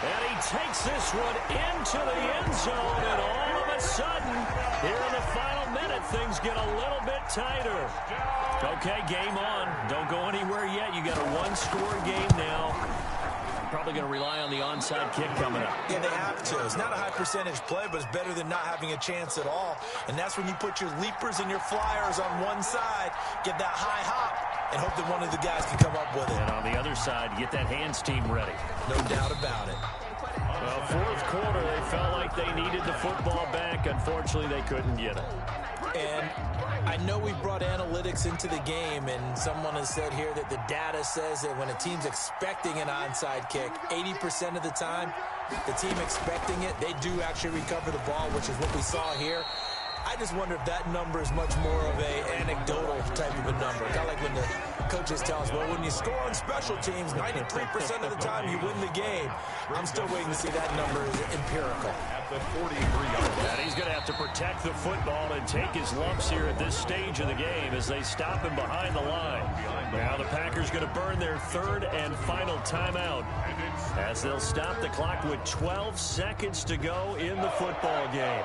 And he takes this one into the end zone, and all of a sudden, here in the final minute, things get a little bit tighter. Okay, game on. Don't go anywhere yet. You got a 1-score game now. Probably going to rely on the onside kick coming up. Yeah, they have to. It's not a high percentage play, but it's better than not having a chance at all. And that's when you put your leapers and your flyers on one side, get that high hop, and hope that one of the guys can come up with it. And on the other side, get that hands team ready. No doubt about it. Well, fourth quarter, they felt like they needed the football back. Unfortunately, they couldn't get it. And I know we brought analytics into the game, and someone has said here that the data says that when a team's expecting an onside kick, 80% of the time, the team expecting it, they do actually recover the ball, which is what we saw here. I just wonder if that number is much more of a anecdotal type of a number. Kind of like when the coaches tell us, well, when you score on special teams, 93% of the time you win the game. I'm still waiting to see that number is empirical. At the 43-yard line. And he's going to have to protect the football and take his lumps here at this stage of the game as they stop him behind the line. Now the Packers going to burn their third and final timeout as they'll stop the clock with 12 seconds to go in the football game.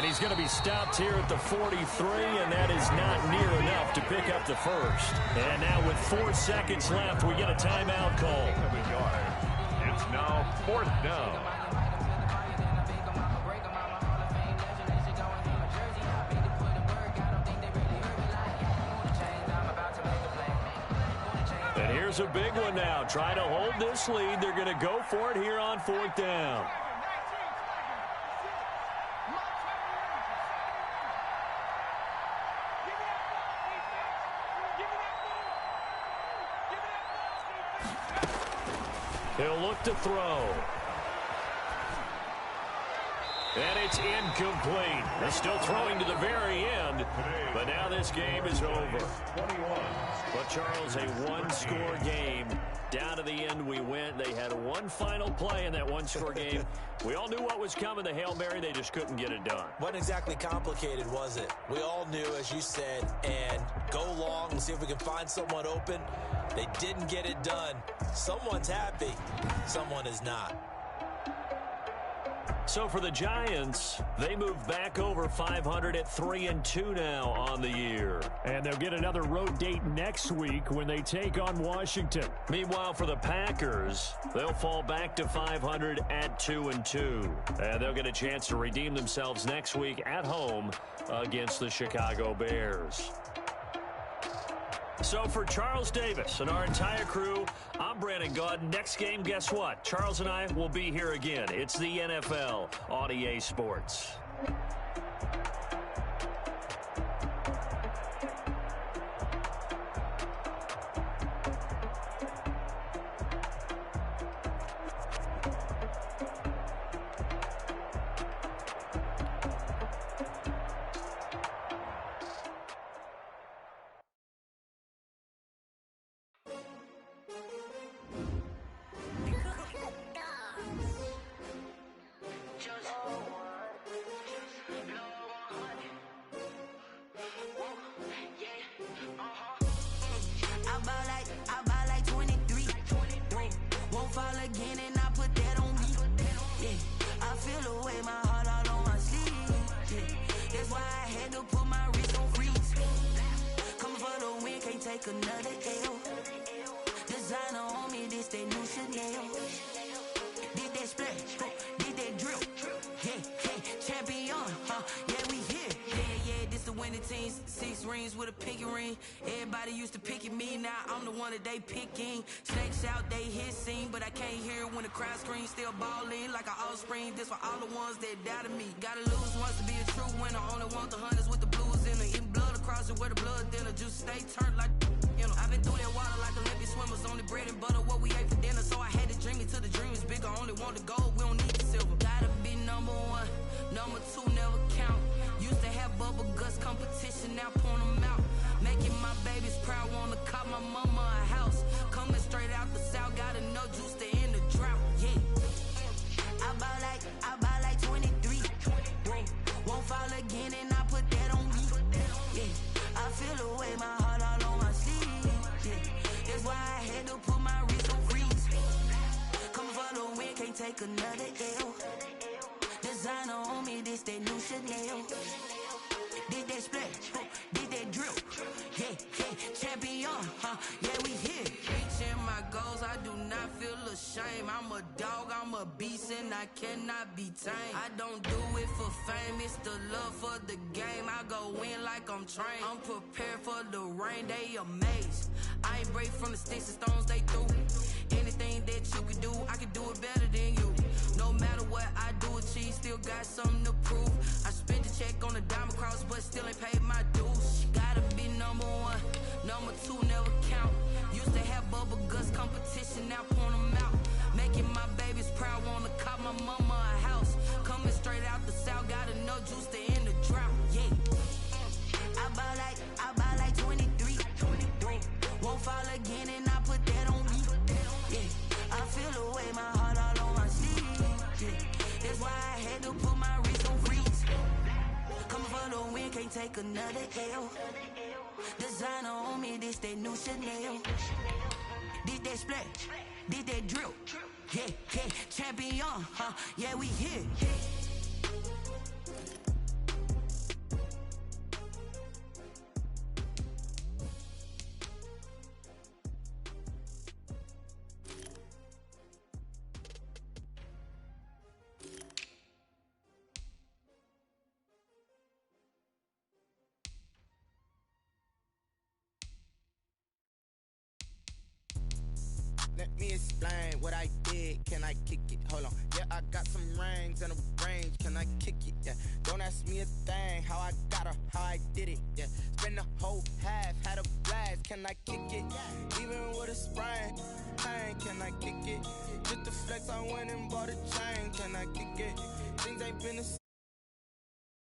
He's going to be stopped here at the 43, and that is not near enough to pick up the first. And now with 4 seconds left, we get a timeout call. It's now fourth down. And here's a big one now. Trying to hold this lead. They're going to go for it here on fourth down. He'll look to throw. And it's incomplete. They're still throwing to the very end, but now this game is over. But, Charles, a one-score game. Down to the end we went. They had one final play in that one-score game. We all knew what was coming, the Hail Mary. They just couldn't get it done. Wasn't exactly complicated, was it? We all knew, as you said, and go long and see if we can find someone open. They didn't get it done. Someone's happy. Someone is not. So for the Giants, they move back over 500 at 3-2 now on the year. And they'll get another road date next week when they take on Washington. Meanwhile, for the Packers, they'll fall back to 500 at 2-2. And they'll get a chance to redeem themselves next week at home against the Chicago Bears. So for Charles Davis and our entire crew, I'm Brandon Gaudin. Next game, guess what? Charles and I will be here again. It's the NFL on EA Sports. Another L. Designer on me, this that new Chanel. Did that splash, did that drip. Yeah, champion, yeah, we here. Yeah, this the winning team. 6 rings with a pinky ring. Everybody used to pick at me, now I'm the one that they picking. Snakes out, they hit scene, but I can't hear when the crowd screams. Still balling like an offspring. This for all the ones that doubted me. Gotta lose once to be a true winner. Only want the hunters with the blues in it. Eating blood across it where the blood dinner. Juice stay turned like, you know. I've been through that water like Olympic swimmers. Only bread and butter what we ate for dinner. So I had to dream it till the dream is bigger. Only want the gold, we don't need the silver. Gotta be number 1, number 2 never count. Used to have bubble guts competition, now point them out. Making my babies proud, wanna call my mama a house. Coming straight out the south, gotta know juice to end the drought. Yeah, I buy like 23. Won't fall again and I put that on me. Yeah, I feel the way, my heart all on my sleeve. Yeah, that's why I had to put my wrist on freeze. Coming for the win, can't take another L. Designer on me, this that new Chanel. Did that splash, did that drip. Yeah, champion, yeah, we here. Reaching my goals, I do not feel ashamed. shame. I'm a dog, I'm a beast, and I cannot be tamed. I don't do it for fame, it's the love for the game. I go in like I'm trained. I'm prepared for the rain, they amazed. I ain't break from the sticks and stones they threw. Anything that you can do, I can do it better than you. No matter what I do achieve, still got something to prove. I spent the check on the diamond cross, but still ain't paid my dues. Gotta be number one, number two never count. Used to have bubble guts competition, now point them out. Making my babies proud, wanna cop my mama a house. Coming straight out the south, got enough juice to end the drought. Yeah, I buy like 23. Won't fall again, and I put that on me. Yeah, I feel the way, my heart all on my sleeve. Yeah, that's why I had to put my wrist on freeze. Coming for the win, can't take another L. Designer on me, this that new Chanel. Did that splash, did that drill. Yeah, yeah, champion, huh? Yeah, we here. Let me explain what I did. Can I kick it? Hold on. Yeah, I got some rings and a range. Can I kick it? Yeah. Don't ask me a thing. How I got her, how I did it. Yeah. Spend the whole half, had a blast. Can I kick it? Even with a sprain. Pain, can I kick it? Just the flex, I went and bought a chain. Can I kick it? Things ain't been the same.